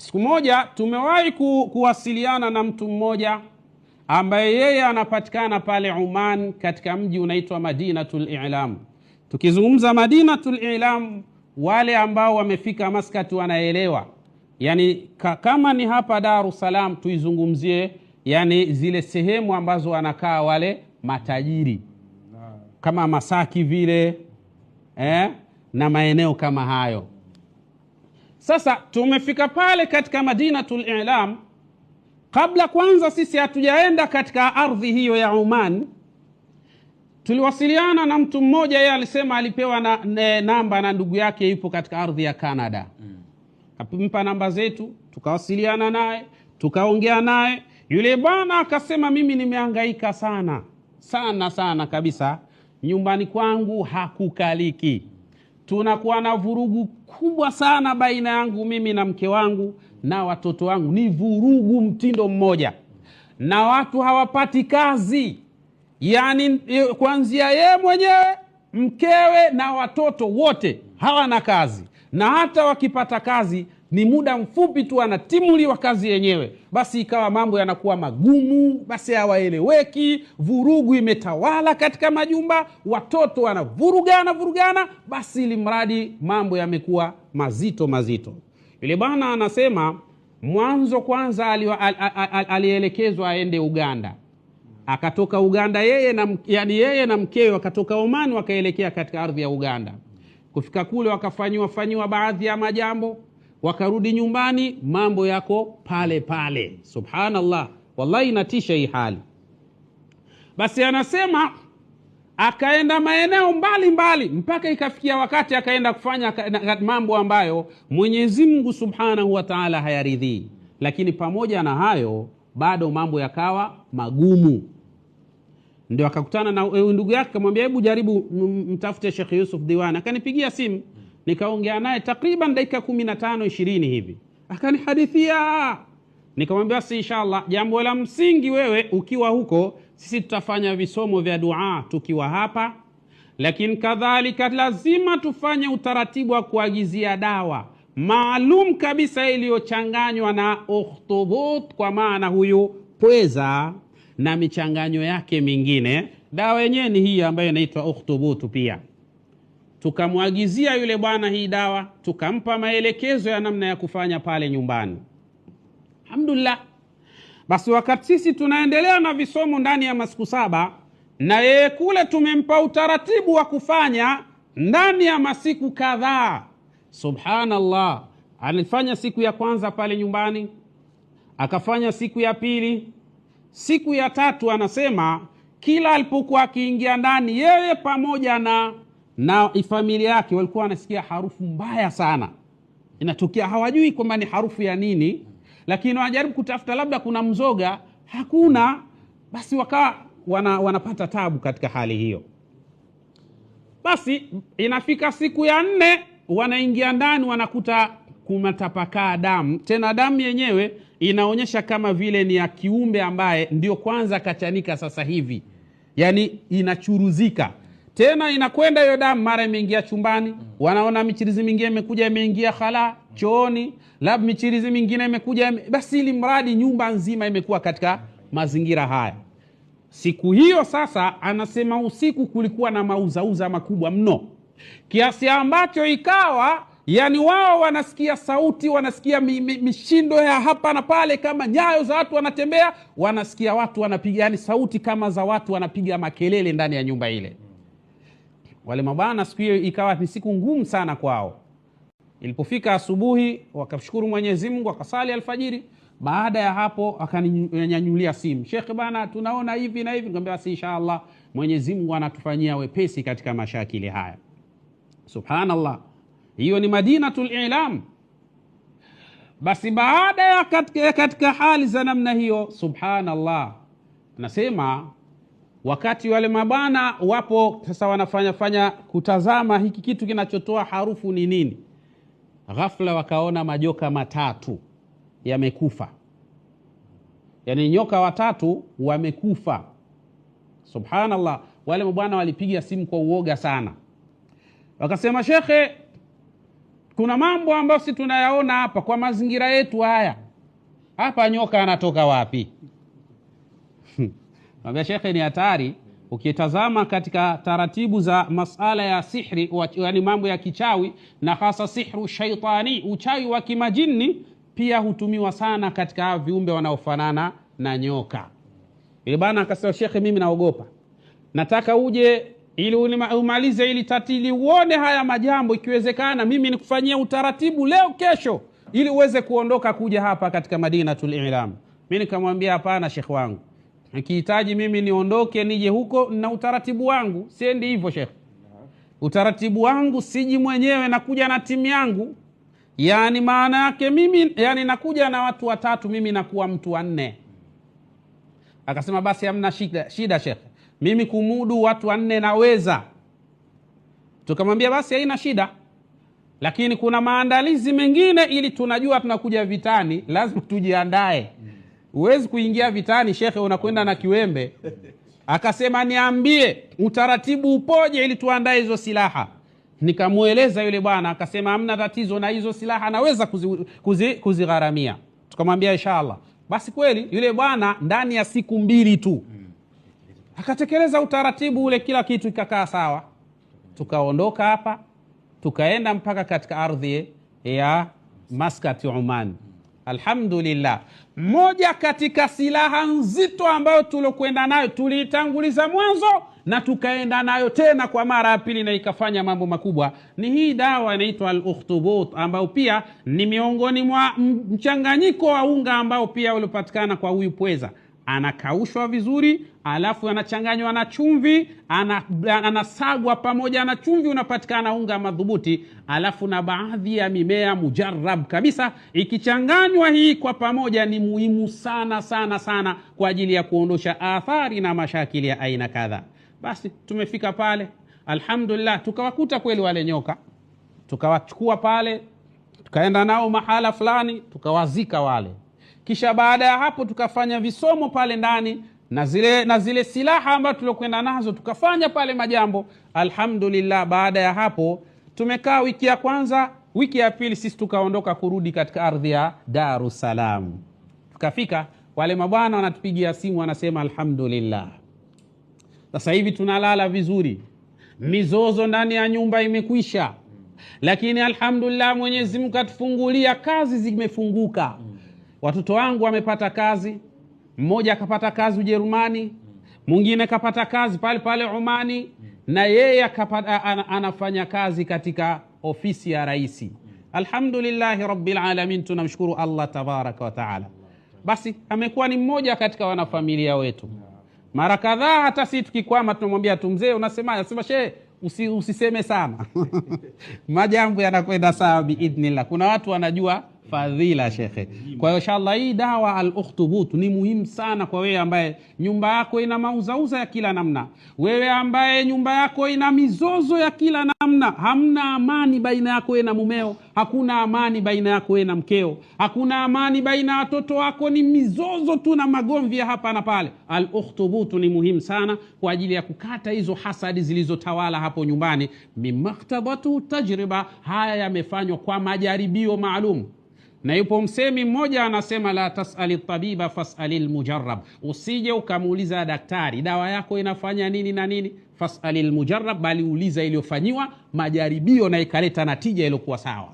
Siku moja tumewahi kuwasiliana na mtu mmoja ambaye yeye anapatikana pale Oman katika mji unaitwa Madinatul I'lam. Tukizungumza Madinatul I'lam, wale ambao wamefika Maskat wanaelewa. Yani kama ni hapa Dar es Salaam tuizungumzie yani zile sehemu ambazo wanakaa wale matajiri. Kama Masaki vile na maeneo kama hayo. Sasa tumefika pale katika Madinatul I'lam. Kabla kwanza sisi hatujaenda katika ardhi hiyo ya Oman, tuliwasiliana na mtu mmoja. Yeye alisema alipewa namba na ndugu yake yupo katika ardhi ya Canada. Akampa namba zetu, tukawasiliana naye, tukaongea naye. Yule bwana akasema mimi nimehangaika sana kabisa. Nyumbani kwangu hakukaliki. Tunakuwa na vurugu kubwa sana baina yangu mimi na mke wangu na watoto wangu. Ni vurugu mtindo mmoja. Na watu hawapati kazi. Yani kuanzia yeye mwenyewe, mkewe na watoto wote hawana kazi. Na hata wakipata kazi ni muda mfupi tu anatimuliwa kazi yenyewe. Basi ikawa mambo yanakuwa magumu, basi hawaeleweki, vurugu imetawala katika majumba, watoto wanavurugana, basi ilimradi mambo yamekuwa mazito. Yule bwana anasema mwanzo kwanza alielekezwa aende Uganda. Akatoka Uganda yeye na mkewe wakatoka Oman wakaelekea katika ardhi ya Uganda. Kufika kule wakafanywa baadhi ya majambo, wakarudi nyumbani mambo yako pale. Subhanallah, wallahi inatisha hii hali. Basi anasema akaenda maeneo mbali mpaka ikafikia wakati akaenda kufanya mambo ambayo Mwenyezi Mungu Subhanahu wa Ta'ala hayaridhii. Lakini pamoja na hayo bado mambo yakawa magumu. Ndio akakutana na ndugu yake, akamwambia hebu jaribu mtafute Sheikh Yusuf Diwan. Akanipigia simu, nikaongea naye takriban dakika 15-20 hivi. Akanihadithia. Nikamwambia si inshallah, jambo la msingi wewe ukiwa huko, sisi tutafanya visomo vya dua tukiwa hapa, lakini kadhalika lazima tufanye utaratibu wa kuagizia dawa maalum kabisa iliyochanganywa na ukhtubut, kwa maana huyu pweza na michanganyo yake mingine. Dawa yenyewe ni hii ambayo inaitwa ukhtubut pia. Tukamwagizia yule bwana hii dawa, tukampa maelekezo ya namna ya kufanya pale nyumbani. Alhamdulillah. Basi wakati sisi tunaendelea na visomo ndani ya masiku 7, na yeye kule tumempa utaratibu wa kufanya ndani ya masiku kadhaa. Subhanallah, alifanya siku ya kwanza pale nyumbani, akafanya siku ya pili, siku ya tatu. Anasema kila alipokuwa akiingia ndani, yeye pamoja na familia yake walikuwa wanasikia harufu mbaya sana inatokea. Hawajui kwamba ni harufu ya nini, lakini wanajaribu kutafuta labda kuna mzoga, hakuna. Basi wakawa wanapata tabu katika hali hiyo. Basi inafika siku ya 4, wanaingia ndani, wanakuta kumatapakaa damu. Tena damu yenyewe inaonyesha kama vile ni ya kiumbe ambaye ndio kwanza kachanika sasa hivi. Yani inachuruzika. Tena inakwenda hiyo damu, mara imeingia chumbani, wanaona michirizi mingine imekuja imeingia khala chooni, labda michirizi mingine imekuja, basi ili mradi nyumba nzima imekuwa katika mazingira haya. Siku hiyo sasa anasema usiku kulikuwa na mauzauza makubwa mno, kiasi ambacho ikawa yani wao wanasikia sauti, wanasikia mishindo ya hapa na pale kama nyayo za watu wanatembea, wanasikia watu wanapiga, yani sauti kama za watu wanapiga makelele ndani ya nyumba ile. Wale mabana siku hiyo ikawa ni siku ngumu sana kwao. Ilipofika asubuhi wakamshukuru Mwenyezi Mungu, wakasali alfajiri. Baada ya hapo akaninyanyulia simu, Sheikh bana tunaona hivi na hivi. Nikamwambia si inshallah Mwenyezi Mungu anatufanyia wepesi katika mashakili haya. Subhanallah, hiyo ni Madinatul I'lam. Basi baada ya katika hali za namna hiyo, subhanallah, nasema wakati wale mabana wapo sasa wanafanya kutazama hiki kitu kinachotoa harufu ni nini, ghafla wakaona majoka 3 yamekufa. Yani nyoka 3 wamekufa. Subhanallah, wale mabwana walipiga simu kwa uoga sana. Wakasema Shekhe, kuna mambo ambayo si tunayaona hapa kwa mazingira yetu haya. Hapa nyoka anatoka wapi? Mwambia shekhe, ni hatari. Ukitazama katika taratibu za masala ya sihri, yani mambo ya kichawi, na hasa sihru shaitani, uchawi wa kimajini, pia hutumiwa sana katika viumbe wanaofanana na nyoka. Ile bana akasema, shekhe, mimi naogopa, nataka uje ili umalize ili tatili uone haya majambo, ikiwezekana mimi nikufanyia utaratibu leo kesho ili uweze kuondoka kuja hapa katika Madinatul I'lam. Mimi nikamwambia hapana shekhe wangu, nikihitaji mimi niondoke nije huko na utaratibu wangu, siendi hivyo shekhe. Utaratibu wangu siji mwenyewe, nakuja na timu yangu. Yani maana yake mimi, yani nakuja na watu watatu, mimi nakuwa mtu wa 4. Akasema basi hamna shida shekhe, mimi kumudu watu 4 naweza. Tukamwambia basi haina shida, lakini kuna maandalizi mengine, ili tunajua tunakuja vitani, lazima tujiandae. Huwezi kuingia vitani shekhe unakwenda na kiwembe. Akasema niambie utaratibu upoje ili tuandae hizo silaha. Nikamueleza yule bwana, akasema hamna tatizo, na hizo silaha naweza kuzigharamia. Tukamwambia inshallah. Basi kweli yule bwana ndani ya siku 2 tu akatekeleza utaratibu ule, kila kitu ikakaa sawa. Tukaondoka hapa, tukaenda mpaka katika ardhi ya Muscat, Oman. Alhamdulillah. Moja katika silaha nzito ambayo tulokwenda nayo, tulitanguliza mwanzo na tukaenda nayo tena kwa mara ya pili, na ikafanya mambo makubwa, ni hii dawa inaitwa al-ukhtubut, ambayo pia ni miongoni mwa mchanganyiko wa unga ambao pia ulipatikana kwa huyu pweza. Anakaushwa vizuri, alafu anachanganywa na chumvi, anasagwa pamoja na chumvi, unapatikana unga madhubuti, alafu na baadhi ya mimea mujarrab kabisa. Ikichanganywa hii kwa pamoja ni muhimu sana sana sana kwa ajili ya kuondosha athari na mashakili ya aina kadha. Basi tumefika pale, alhamdulillah, tukawakuta kweli wale nyoka, tukawachukua pale, tukaenda nao mahala fulani, tukawazika wale. Kisha baada ya hapo tukafanya visomo pale ndani, na zile silaha ambazo tulokwenda nazo tukafanya pale majambo. Alhamdulillah, baada ya hapo tumekaa wiki ya kwanza, wiki ya pili sisi tukaondoka kurudi katika ardhi ya Dar es Salaam. Tukafika, wale mabwana wanatupigia simu, wanasema alhamdulillah, sasa hivi tunalala vizuri, mizozo ndani ya nyumba imekwisha, lakini alhamdulillah Mwenyezi Mungu katufungulia, kazi zimefunguka. Watoto wangu wamepata kazi, mmoja akapata kazi Ujerumani, mwingine kapata kazi pale pale Omani, na yeye anafanya kazi katika ofisi ya rais. Alhamdulillah rabbil alamin, tunamshukuru Allah tabaraka wa taala. Basi amekuwa ni mmoja katika wanafamilia wetu. Mara kadhaa hata sisi tukikwama tunamwambia tu, mzee unasema, anasema shehe usiseme sana. Majambo yanakwenda sawa biidhnillah. Kuna watu wanajua fadhila shekhe. Kwa hiyo inshallah hii dawa al-ukhtubut ni muhimu sana kwa wewe ambaye nyumba yako ina mauzauza ya kila namna, wewe ambaye nyumba yako ina mizozo ya kila namna, hamna amani baina yako wewe na mumeo, hakuna amani baina yako wewe na mkeo, hakuna amani baina ya watoto wako, ni mizozo tu na magomvi ya hapa na pale. Al-ukhtubut ni muhimu sana kwa ajili ya kukata hizo hasadi zilizotawala hapo nyumbani. Mimaktabatu tajriba, haya yamefanywa kwa majaribio maalum. Na yupo msemi mmoja anasema, la tasali tabiba fasali almujarrab, usije ukamuuliza daktari dawa yako inafanya nini na nini, fasali almujarrab, bali uliza iliyofanyiwa majaribio na ikaleta natija iliyokuwa sawa.